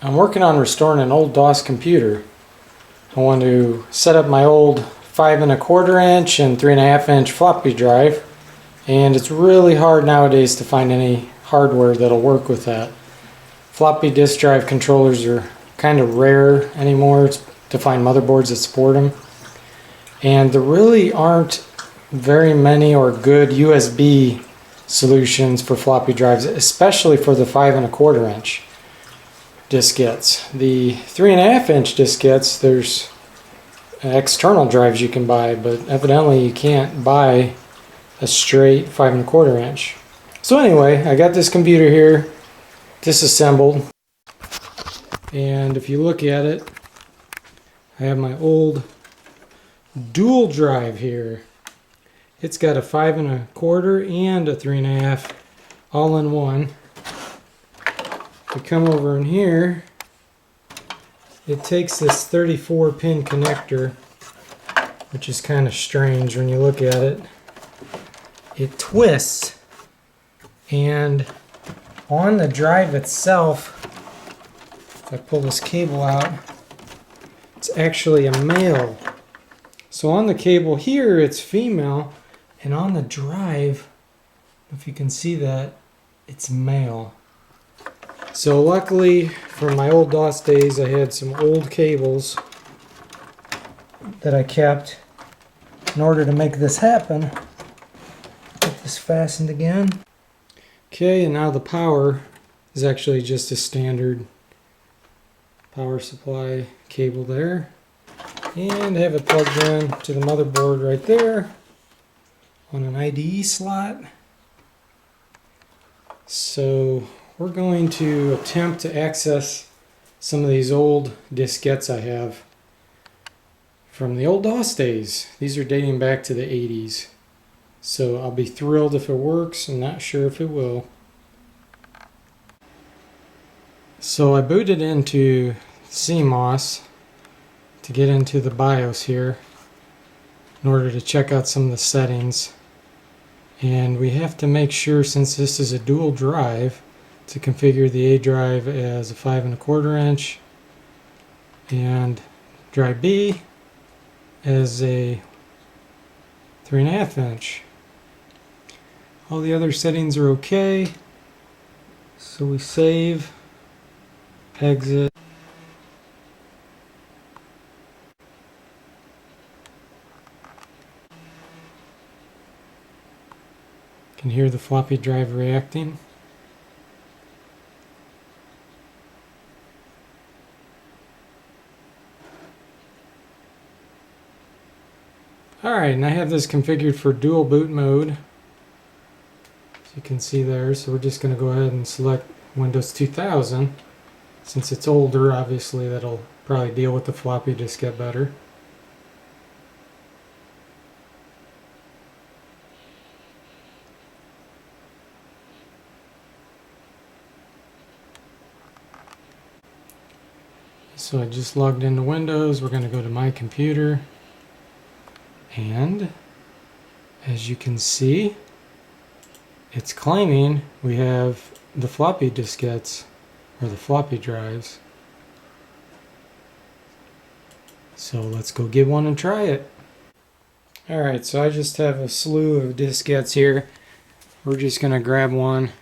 I'm working on restoring an old DOS computer. I want to set up my old 5 1/4 inch and 3.5 inch floppy drive, and it's really hard nowadays to find any hardware that'll work with that. Floppy disk drive controllers are kind of rare anymore to find motherboards that support them, and there really aren't very many or good USB solutions for floppy drives, especially for the 5 1/4 inch diskettes. The 3.5 inch diskettes, there's external drives you can buy, but evidently you can't buy a straight 5 1/4 inch. So anyway, I got this computer here disassembled, and if you look at it, I have my old dual drive here. It's got a 5 1/4 and a 3.5 all in one. We come over in here, it takes this 34 pin connector, which is kind of strange when you look at it. It twists, and on the drive itself, if I pull this cable out, it's actually a male. So on the cable here it's female, and on the drive, if you can see that, it's male. So luckily, from my old DOS days, I had some old cables that I kept in order to make this happen. Get this fastened again. Okay, and now the power is actually just a standard power supply cable there. And I have it plugged in to the motherboard right there on an IDE slot. So we're going to attempt to access some of these old diskettes I have from the old DOS days. These are dating back to the 80s. So I'll be thrilled if it works. I'm not sure if it will. So I booted into CMOS to get into the BIOS here in order to check out some of the settings. And we have to make sure, since this is a dual drive, to configure the A drive as a 5 1/4 inch and drive B as a 3.5 inch. All the other settings are okay, so we save, exit. Can hear the floppy drive reacting. Alright, and I have this configured for dual boot mode, as you can see there. So we're just going to go ahead and select Windows 2000. Since it's older, obviously that'll probably deal with the floppy diskette better. So I just logged into Windows. We're going to go to My Computer. And as you can see, it's claiming we have the floppy diskettes, or the floppy drives. So let's go get one and try it. Alright, so I just have a slew of diskettes here. We're just going to grab one.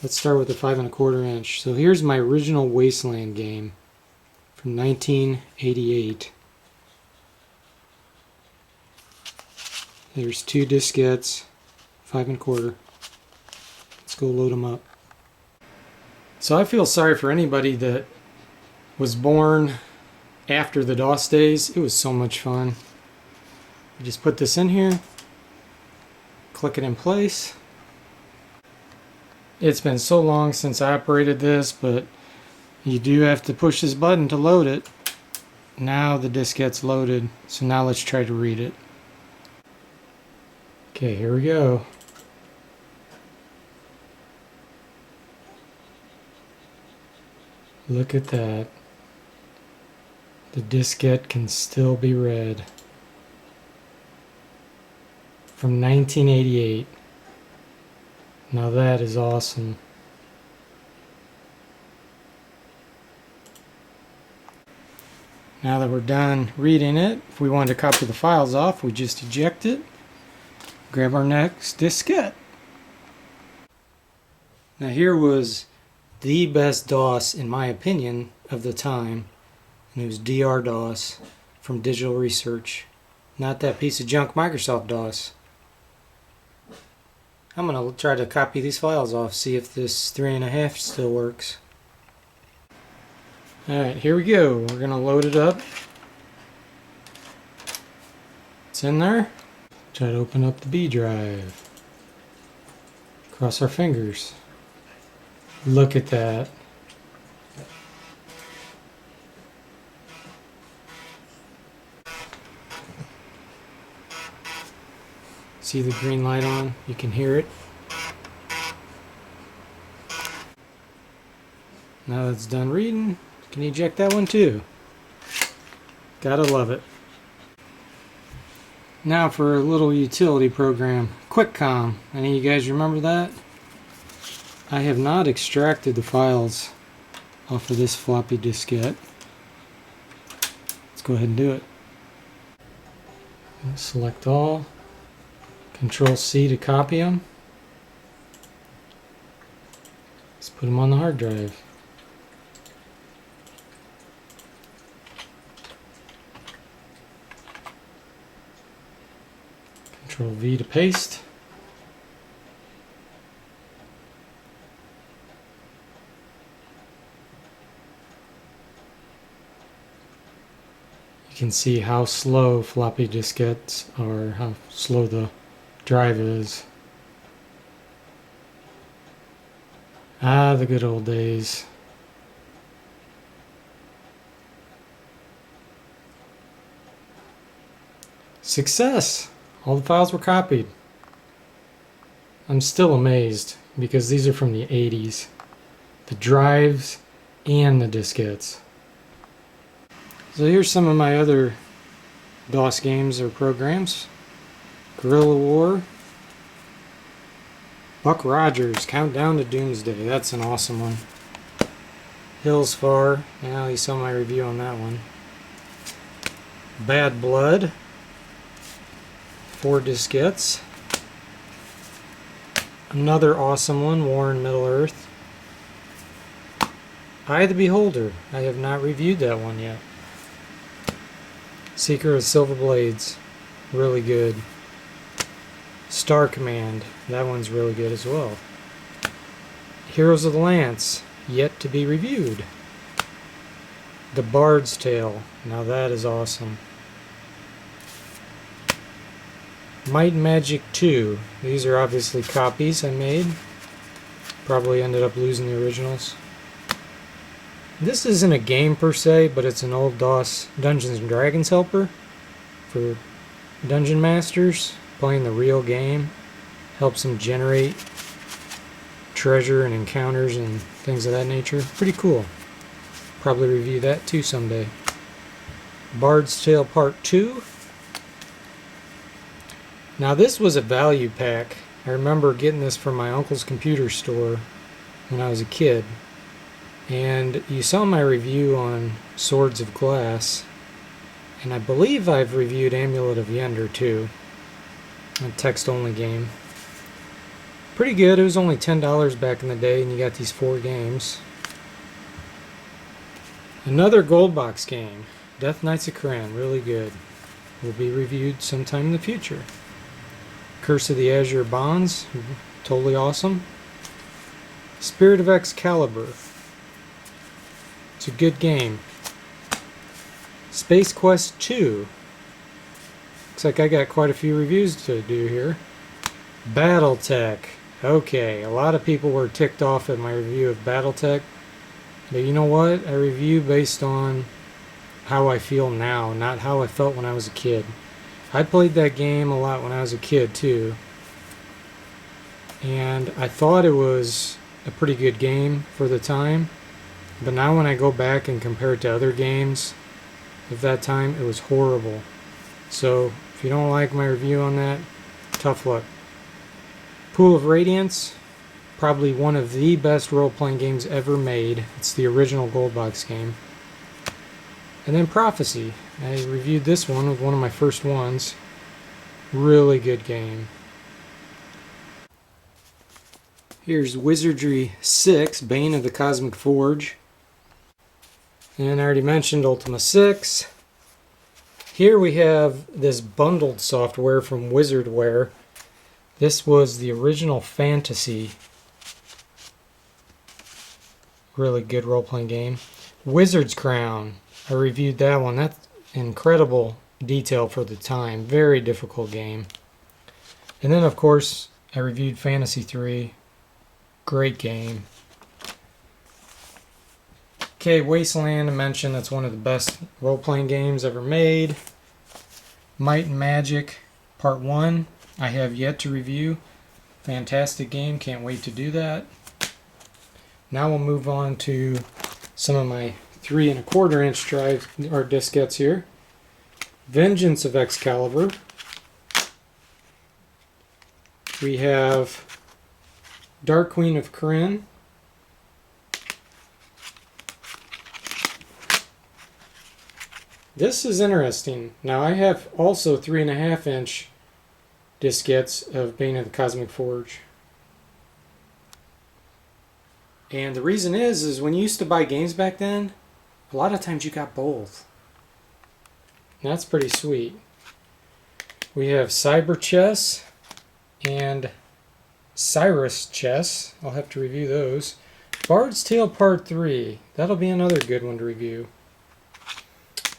Let's start with the 5 1/4 inch. So here's my original Wasteland game from 1988. There's 2 diskettes, 5 1/4. Let's go load them up. So I feel sorry for anybody that was born after the DOS days. It was so much fun. You just put this in here, click it in place. It's been so long since I operated this, but you do have to push this button to load it. Now the diskette's loaded, so now let's try to read it. Okay, here we go. Look at that. The diskette can still be read. From 1988. Now that is awesome. Now that we're done reading it, if we wanted to copy the files off, we just eject it, grab our next diskette. Now here was the best DOS, in my opinion, of the time, and it was DR-DOS from Digital Research. Not that piece of junk Microsoft DOS. I'm going to try to copy these files off, see if this 3.5 still works. Alright, here we go. We're going to load it up. It's in there. Try to open up the B drive. Cross our fingers. Look at that. See the green light on? You can hear it. Now that it's done reading, you can eject that one too. Gotta love it. Now for a little utility program, QuickCom. Any of you guys remember that? I have not extracted the files off of this floppy diskette. Let's go ahead and do it. Select all. Control C to copy them. Let's put them on the hard drive. Control V to paste. You can see how slow floppy diskettes are, how slow the drive is. Ah, the good old days. Success! All the files were copied. I'm still amazed because these are from the 80s. The drives and the diskettes. So here's some of my other DOS games or programs. Guerrilla War. Buck Rogers, Countdown to Doomsday. That's an awesome one. Hills Far. Now you saw my review on that one. Bad Blood. 4 diskettes. Another awesome one, War in Middle Earth. Eye of the Beholder. I have not reviewed that one yet. Secret of Silver Blades. Really good. Star Command. That one's really good as well. Heroes of the Lance. Yet to be reviewed. The Bard's Tale. Now that is awesome. Might and Magic 2. These are obviously copies I made. Probably ended up losing the originals. This isn't a game per se, but it's an old DOS Dungeons and Dragons helper for Dungeon Masters. Playing the real game helps them generate treasure and encounters and things of that nature. Pretty cool. Probably review that too someday. Bard's Tale Part 2. Now this was a value pack. I remember getting this from my uncle's computer store when I was a kid. And you saw my review on Swords of Glass. And I believe I've reviewed Amulet of Yender too. A text-only game. Pretty good. It was only $10 back in the day, and you got these 4 games. Another gold box game, Death Knights of Kren, really good. Will be reviewed sometime in the future. Curse of the Azure Bonds, totally awesome. Spirit of Excalibur. It's a good game. Space Quest 2. Looks like I got quite a few reviews to do here. Battletech. Okay, a lot of people were ticked off at my review of Battletech. But you know what? I review based on how I feel now, not how I felt when I was a kid. I played that game a lot when I was a kid too. And I thought it was a pretty good game for the time. But now when I go back and compare it to other games of that time, it was horrible. So if you don't like my review on that, tough luck. Pool of Radiance, probably one of the best role-playing games ever made. It's the original Gold Box game. And then Prophecy. I reviewed this one with one of my first ones. Really good game. Here's Wizardry 6, Bane of the Cosmic Forge. And I already mentioned Ultima 6. Here we have this bundled software from Wizardware. This was the original Fantasy. Really good role-playing game. Wizard's Crown. I reviewed that one. That's incredible detail for the time. Very difficult game. And then, of course, I reviewed Fantasy 3. Great game. Okay, Wasteland, I mentioned that's one of the best role-playing games ever made. Might and Magic Part 1, I have yet to review. Fantastic game, can't wait to do that. Now we'll move on to some of my 3 1/4 inch drive or diskettes here. Vengeance of Excalibur. We have Dark Queen of Krynn. This is interesting. Now I have also 3 1/2 inch diskettes of Bane of the Cosmic Forge. And the reason is when you used to buy games back then, a lot of times you got both. And that's pretty sweet. We have Cyber Chess and Cyrus Chess. I'll have to review those. Bard's Tale Part 3. That'll be another good one to review.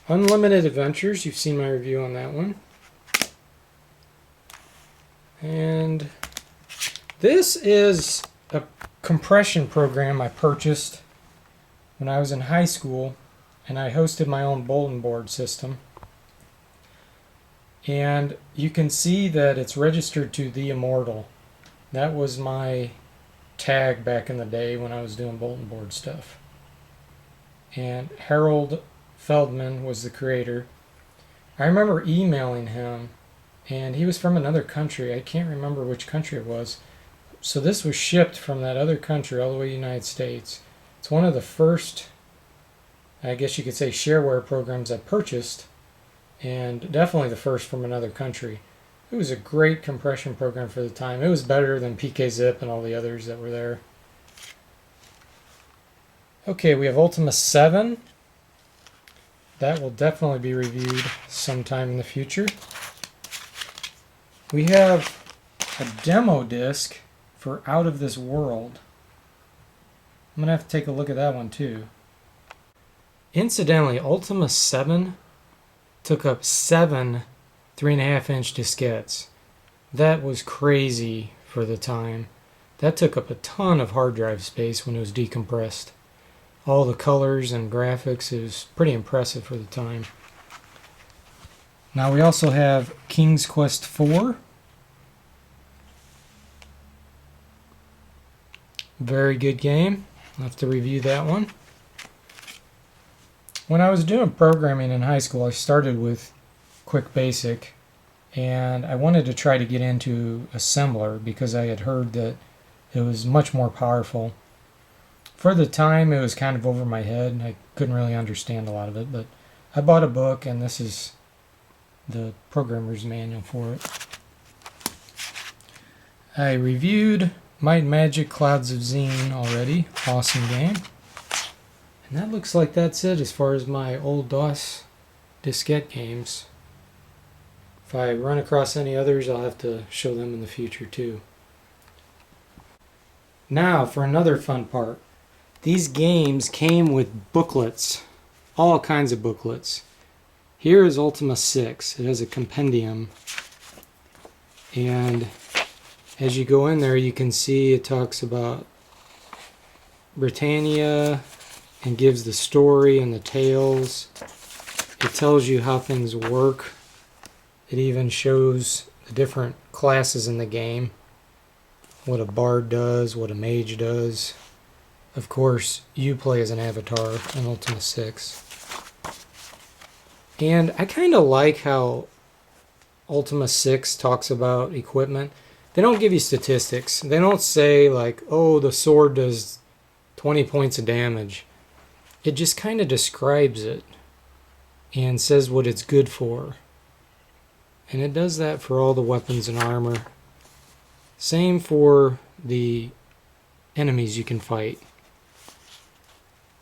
Unlimited Adventures. You've seen my review on that one. And this is a compression program I purchased when I was in high school, and I hosted my own bulletin board system. And you can see that it's registered to The Immortal. That was my tag back in the day when I was doing bulletin board stuff. And Harold Feldman was the creator. I remember emailing him, and he was from another country. I can't remember which country it was. So this was shipped from that other country all the way to the United States. It's one of the first, I guess you could say, shareware programs I purchased, and definitely the first from another country. It was a great compression program for the time. It was better than PKZip and all the others that were there. Okay, we have Ultima 7. That will definitely be reviewed sometime in the future. We have a demo disc for Out of This World. I'm going to have to take a look at that one too. Incidentally, Ultima 7 took up 7 3 1/2 inch diskettes. That was crazy for the time. That took up a ton of hard drive space when it was decompressed. All the colors and graphics, it was pretty impressive for the time. Now we also have King's Quest IV. Very good game. I'll have to review that one. When I was doing programming in high school, I started with Quick Basic, and I wanted to try to get into assembler because I had heard that it was much more powerful. For the time, it was kind of over my head. I couldn't really understand a lot of it, but I bought a book, and this is the programmer's manual for it. I reviewed Might and Magic Clouds of Zine already. Awesome game. And that looks like that's it as far as my old DOS diskette games. If I run across any others, I'll have to show them in the future too. Now for another fun part. These games came with booklets, all kinds of booklets. Here is Ultima 6. It has a compendium, and as you go in there you can see it talks about Britannia and gives the story and the tales. It tells you how things work. It even shows the different classes in the game, what a bard does, what a mage does. Of course, you play as an avatar in Ultima 6. And I kind of like how Ultima 6 talks about equipment. They don't give you statistics. They don't say like, oh, the sword does 20 points of damage. It just kind of describes it and says what it's good for. And it does that for all the weapons and armor. Same for the enemies you can fight.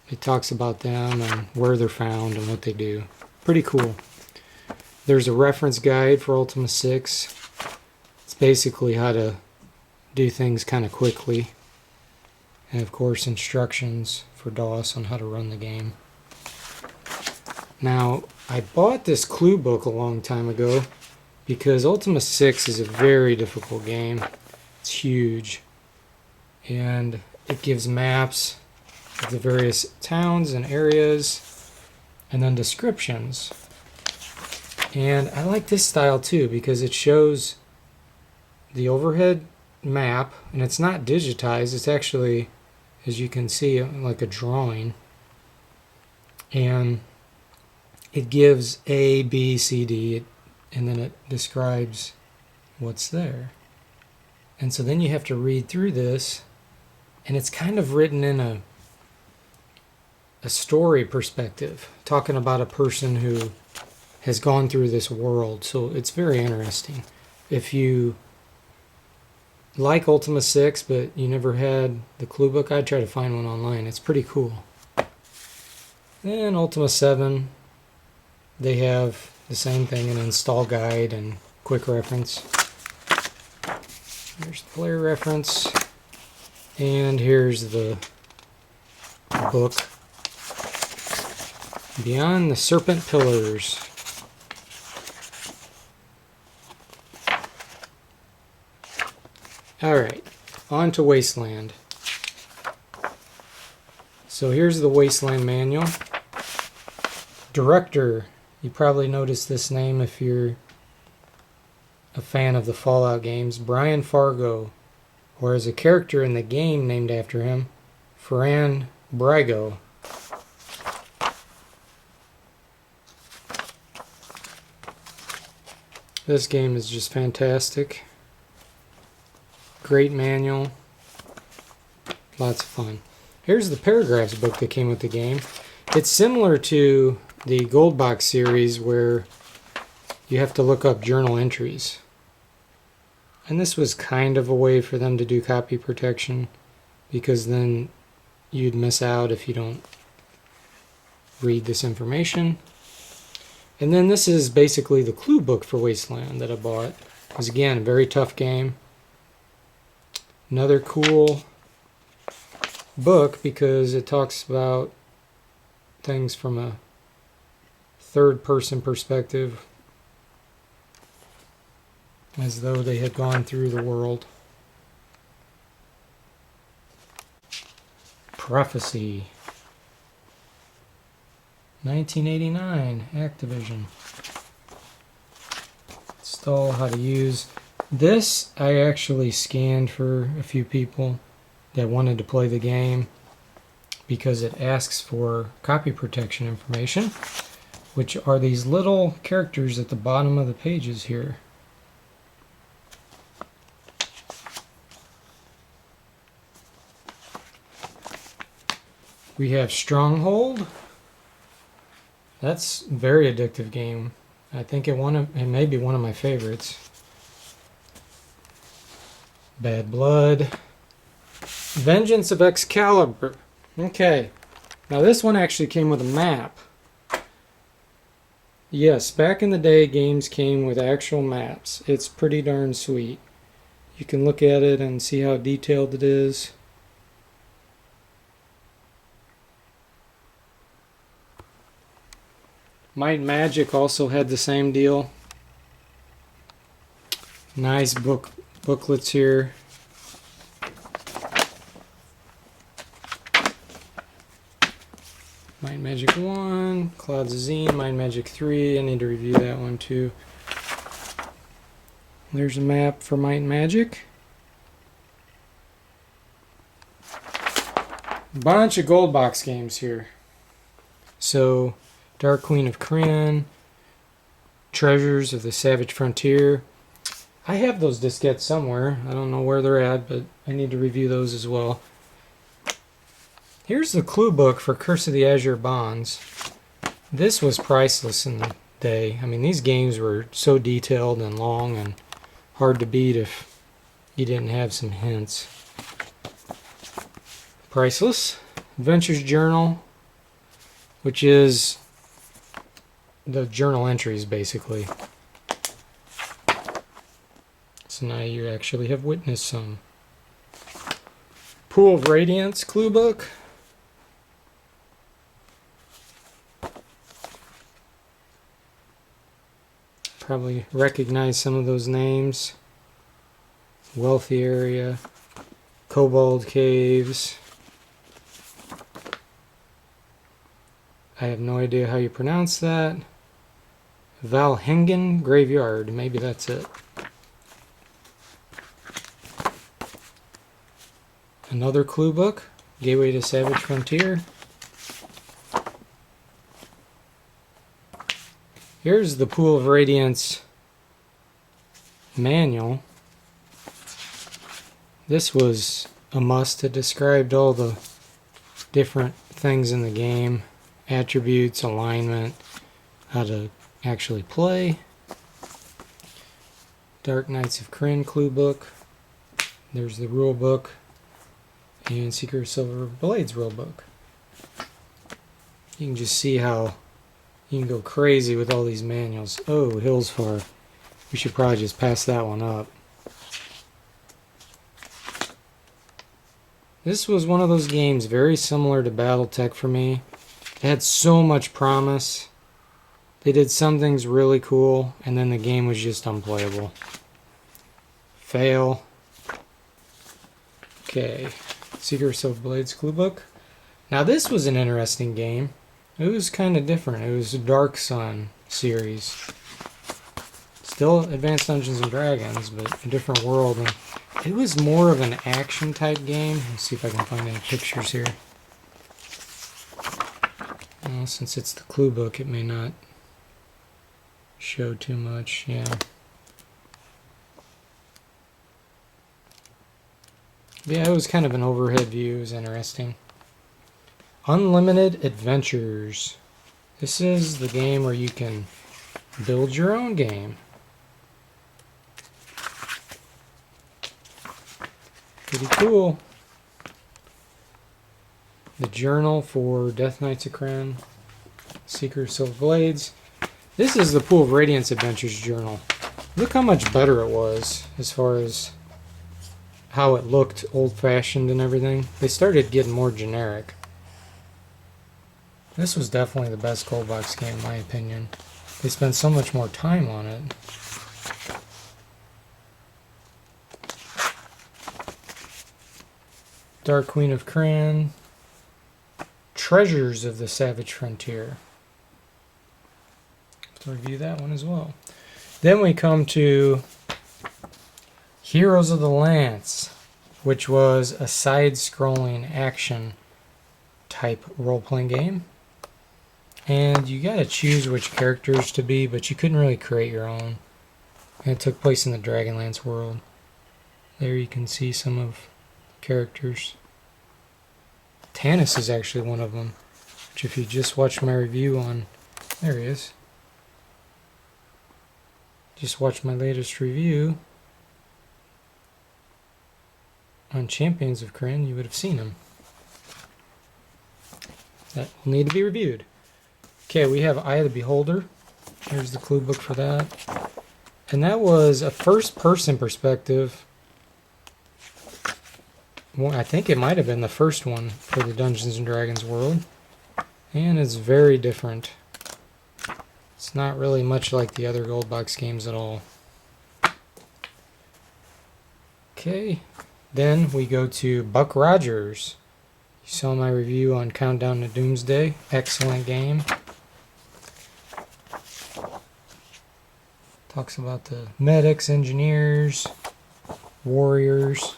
It talks about them and where they're found and what they do. Pretty cool. There's a reference guide for Ultima 6. It's basically how to do things kind of quickly. And of course instructions for DOS on how to run the game. Now, I bought this clue book a long time ago because Ultima 6 is a very difficult game. It's huge. And it gives maps of the various towns and areas and then descriptions. And I like this style too because it shows the overhead map, and it's not digitized, it's actually, as you can see, like a drawing. And it gives A, B, C, D, and then it describes what's there. And so then you have to read through this, and it's kind of written in a story perspective, talking about a person who has gone through this world. So it's very interesting. If you like Ultima 6, but you never had the clue book, I'd try to find one online. It's pretty cool. And Ultima 7, they have the same thing, an install guide and quick reference. Here's the player reference. And here's the book. Beyond the Serpent Pillars. Alright, on to Wasteland. So here's the Wasteland manual. Director, you probably noticed this name if you're a fan of the Fallout games, Brian Fargo, or as a character in the game named after him, Ferran Brago. This game is just fantastic. Great manual. Lots of fun. Here's the paragraphs book that came with the game. It's similar to the Gold Box series where you have to look up journal entries. And this was kind of a way for them to do copy protection, because then you'd miss out if you don't read this information. And then this is basically the clue book for Wasteland that I bought. It was, again, a very tough game. Another cool book because it talks about things from a third-person perspective, as though they had gone through the world. Prophecy. 1989, Activision. Install how to use. This I actually scanned for a few people that wanted to play the game because it asks for copy protection information, which are these little characters at the bottom of the pages here. We have Stronghold. That's a very addictive game. I think it may be one of my favorites. Bad Blood. Vengeance of Excalibur. Okay. Now this one actually came with a map. Yes, back in the day games came with actual maps. It's pretty darn sweet. You can look at it and see how detailed it is. Might Magic also had the same deal. Nice booklets here. Might Magic 1, Clouds of Zine, Might Magic 3. I need to review that one too. There's a map for Might Magic. bunch of gold box games here. So, Dark Queen of Krynn, Treasures of the Savage Frontier. I have those diskettes somewhere. I don't know where they're at, but I need to review those as well. Here's the clue book for Curse of the Azure Bonds. This was priceless in the day. I mean, these games were so detailed and long and hard to beat if you didn't have some hints. Priceless. Adventures Journal, which is the journal entries, basically. So now you actually have witnessed some. Pool of Radiance clue book. Probably recognize some of those names. Wealthy Area, Cobalt Caves. I have no idea how you pronounce that. Valhengen Graveyard, maybe that's it. Another clue book, Gateway to Savage Frontier. Here's the Pool of Radiance manual. This was a must. It described all the different things in the game, attributes, alignment, how to actually play. Dark Knights of Krynn clue book. There's the rule book. And Secret of Silver Blades rule book. You can just see how you can go crazy with all these manuals. Oh, Hillsfar. We should probably just pass that one up. This was one of those games very similar to Battletech for me. It had so much promise. They did some things really cool, and then the game was just unplayable. Fail. Okay. Secret of Silver Blades clue book. Now this was an interesting game. It was kind of different. It was a Dark Sun series. Still Advanced Dungeons and Dragons, but a different world. And it was more of an action type game. Let's see if I can find any pictures here. Well, since it's the clue book, it may not show too much. Yeah. Yeah, it was kind of an overhead view. It was interesting. Unlimited Adventures. This is the game where you can build your own game. Pretty cool. The journal for Death Knights of Krynn. Secret of Silver Blades. This is the Pool of Radiance Adventures journal. Look how much better it was as far as how it looked old-fashioned and everything. They started getting more generic. This was definitely the best gold box game in my opinion. They spent so much more time on it. Dark Queen of Krynn. Treasures of the Savage Frontier. Let's review that one as well. Then we come to Heroes of the Lance, which was a side-scrolling action type role-playing game. And you gotta choose which characters to be, but you couldn't really create your own. And it took place in the Dragonlance world. There you can see some of the characters. Tanis is actually one of them, which if you just watch my review on... There he is. Just watch my latest review on Champions of Krynn, you would have seen him. That will need to be reviewed. Okay, we have Eye of the Beholder. Here's the clue book for that. And that was a first-person perspective. Well, I think it might have been the first one for the Dungeons and Dragons world. And it's very different. It's not really much like the other gold box games at all. Okay. Then we go to Buck Rogers. You saw my review on Countdown to Doomsday. Excellent game. Talks about the medics, engineers, warriors.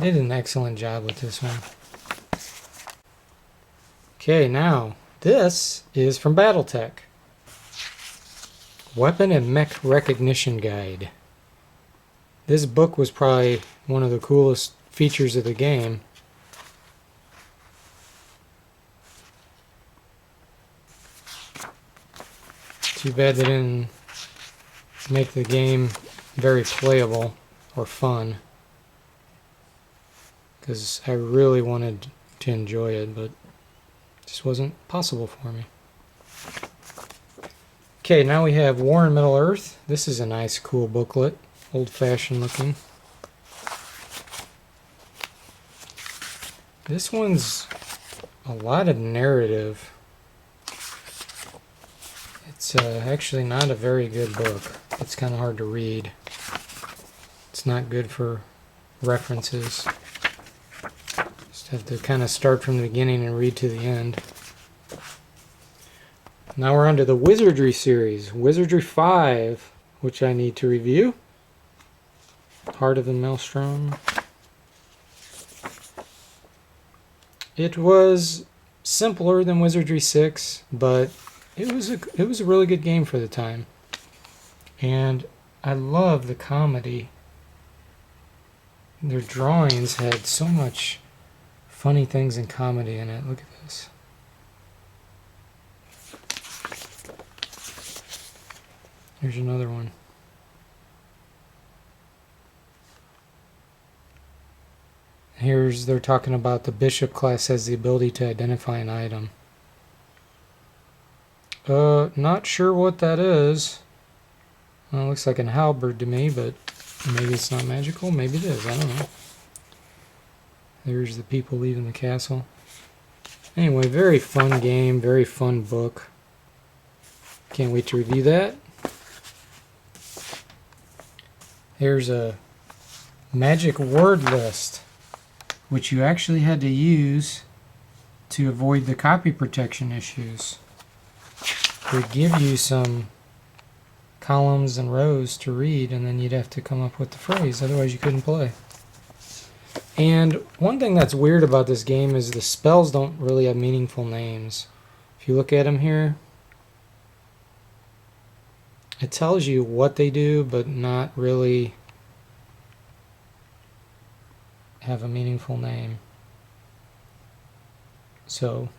They did an excellent job with this one. Okay, now this is from Battletech. Weapon and Mech Recognition Guide. This book was probably one of the coolest features of the game. Too bad they didn't make the game very playable or fun, because I really wanted to enjoy it, but it just wasn't possible for me. Okay, now we have War in Middle Earth. This is a nice, cool booklet, old-fashioned looking. This one's a lot of narrative. It's actually not a very good book. It's kind of hard to read. It's not good for references. Just have to kind of start from the beginning and read to the end. Now we're on to the Wizardry series. Wizardry 5, which I need to review. Heart of the Maelstrom. It was simpler than Wizardry 6, but it was a really good game for the time. And I love the comedy. Their drawings had so much funny things and comedy in it. Look at this. Here's another one. They're talking about the bishop class has the ability to identify an item. Not sure what that is. Well, it looks like an halberd to me, but maybe it's not magical. Maybe it is. I don't know. There's the people leaving the castle. Anyway, very fun game, very fun book. Can't wait to review that. Here's a magic word list, which you actually had to use to avoid the copy protection issues. They give you some columns and rows to read, and then you'd have to come up with the phrase, otherwise you couldn't play. And one thing that's weird about this game is the spells don't really have meaningful names. If you look at them here, it tells you what they do, but not really have a meaningful name. So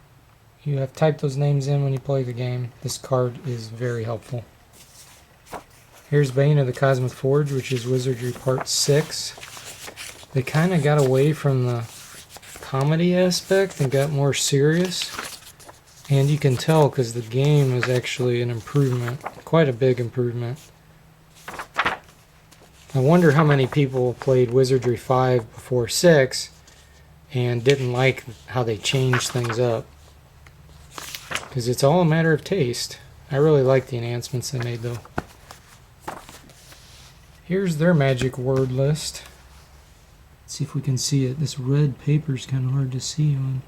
you have to type those names in when you play the game. This card is very helpful. Here's Bane of the Cosmic Forge, which is Wizardry Part 6. They kind of got away from the comedy aspect and got more serious. And you can tell because the game is actually an improvement, quite a big improvement. I wonder how many people played Wizardry 5 before 6 and didn't like how they changed things up. Because it's all a matter of taste. I really like the enhancements they made though. Here's their magic word list. Let's see if we can see it. This red paper is kind of hard to see on.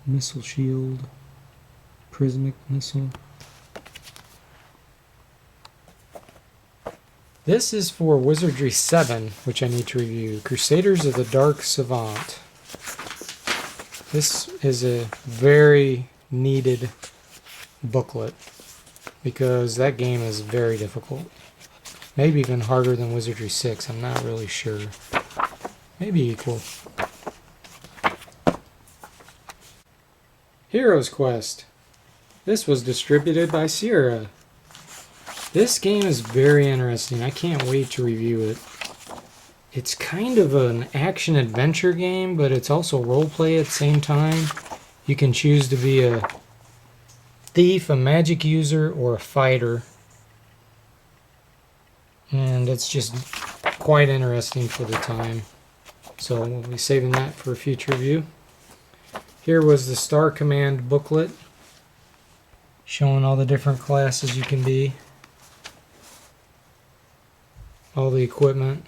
Missile shield, prismic missile. This is for Wizardry 7, which I need to review. Crusaders of the Dark Savant. This is a very needed booklet because that game is very difficult. Maybe even harder than Wizardry 6, I'm not really sure. Maybe equal. Heroes Quest. This was distributed by Sierra. This game is very interesting. I can't wait to review it. It's kind of an action-adventure game, but it's also roleplay at the same time. You can choose to be a thief, a magic user, or a fighter. And it's just quite interesting for the time. So we'll be saving that for a future review. Here was the Star Command booklet, showing all the different classes you can be. All the equipment.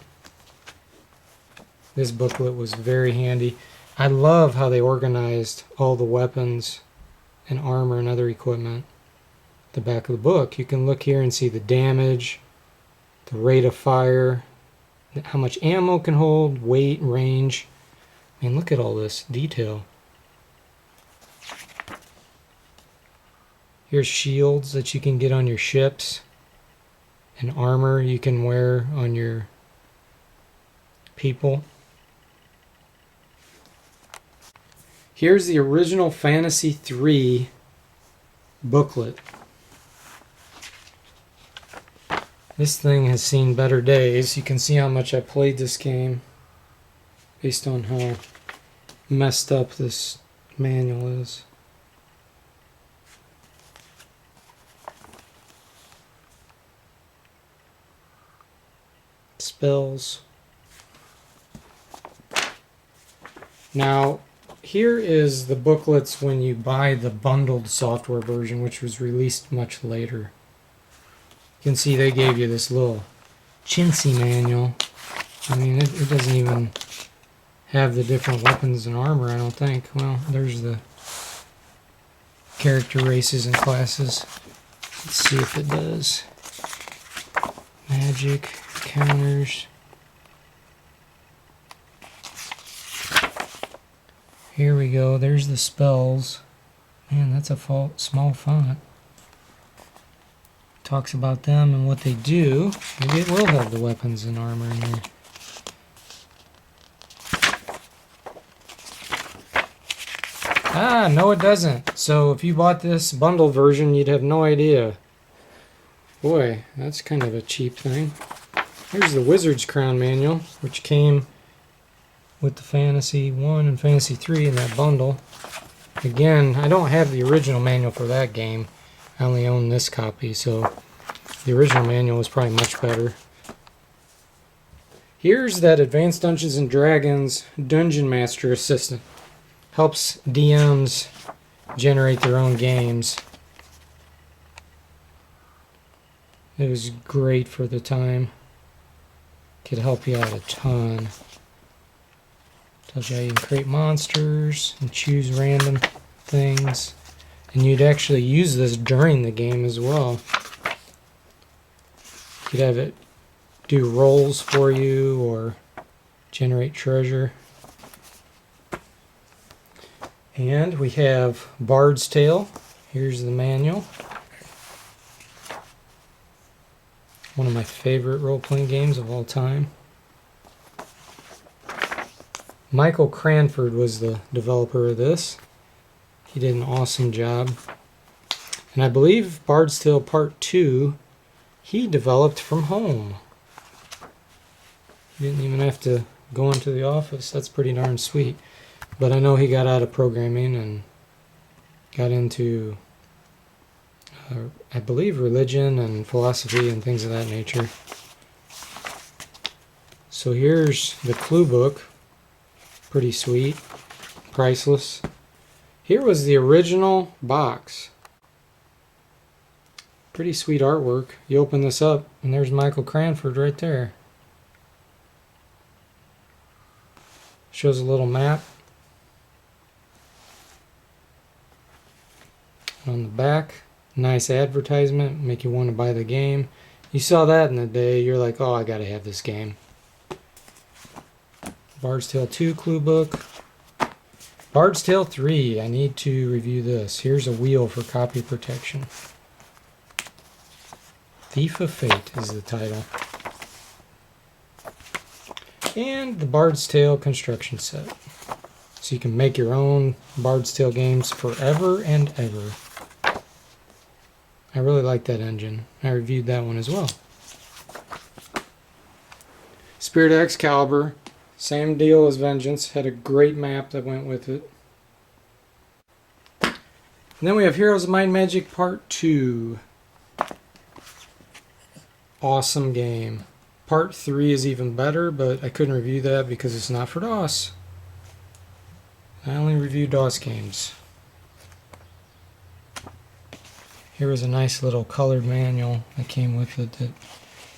This booklet was very handy. I love how they organized all the weapons and armor and other equipment. The back of the book, you can look here and see the damage, the rate of fire, how much ammo can hold, weight, range. Man, look at all this detail. Here's shields that you can get on your ships, and armor you can wear on your people. Here's the original Fantasy 3 booklet. This thing has seen better days. You can see how much I played this game based on how messed up this manual is. Spells. Now, here is the booklets when you buy the bundled software version, which was released much later. You can see they gave you this little chintzy manual. I mean, it doesn't even have the different weapons and armor, I don't think. Well, there's the character races and classes. Let's see if it does. Magic, counters. Here we go, there's the spells. Man, that's a small font. Talks about them and what they do. Maybe it will have the weapons and armor in there. Ah, no it doesn't. So if you bought this bundle version, you'd have no idea. Boy, that's kind of a cheap thing. Here's the Wizard's Crown manual, which came with the Fantasy 1 and Fantasy 3 in that bundle. Again, I don't have the original manual for that game. I only own this copy, so the original manual was probably much better. Here's that Advanced Dungeons & Dragons Dungeon Master Assistant. Helps DMs generate their own games. It was great for the time. Could help you out a ton. Tells you how you can create monsters and choose random things. And you'd actually use this during the game as well. You could have it do rolls for you or generate treasure. And we have Bard's Tale. Here's the manual. One of my favorite role-playing games of all time. Michael Cranford was the developer of this. He did an awesome job. And I believe Bard's Tale Part 2, he developed from home. He didn't even have to go into the office. That's pretty darn sweet. But I know he got out of programming and got into, I believe, religion and philosophy and things of that nature. So here's the clue book. Pretty sweet. Priceless. Here was the original box. Pretty sweet artwork. You open this up and there's Michael Cranford right there. Shows a little map. On the back, nice advertisement, make you want to buy the game. You saw that in the day, you're like, oh, I gotta have this game. Bard's Tale 2 clue book. Bard's Tale 3, I need to review this. Here's a wheel for copy protection. Thief of Fate is the title. And the Bard's Tale construction set. So you can make your own Bard's Tale games forever and ever. I really like that engine. I reviewed that one as well. Spirit of Excalibur. Same deal as Vengeance. Had a great map that went with it. And then we have Heroes of Might and Magic Part 2. Awesome game. Part 3 is even better, but I couldn't review that because it's not for DOS. I only review DOS games. Here was a nice little colored manual that came with it that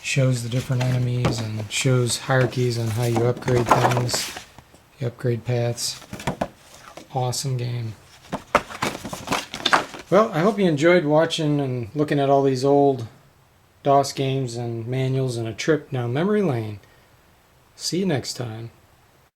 shows the different enemies and shows hierarchies on how you upgrade things, you upgrade paths. Awesome game. Well, I hope you enjoyed watching and looking at all these old DOS games and manuals and a trip down memory lane. See you next time.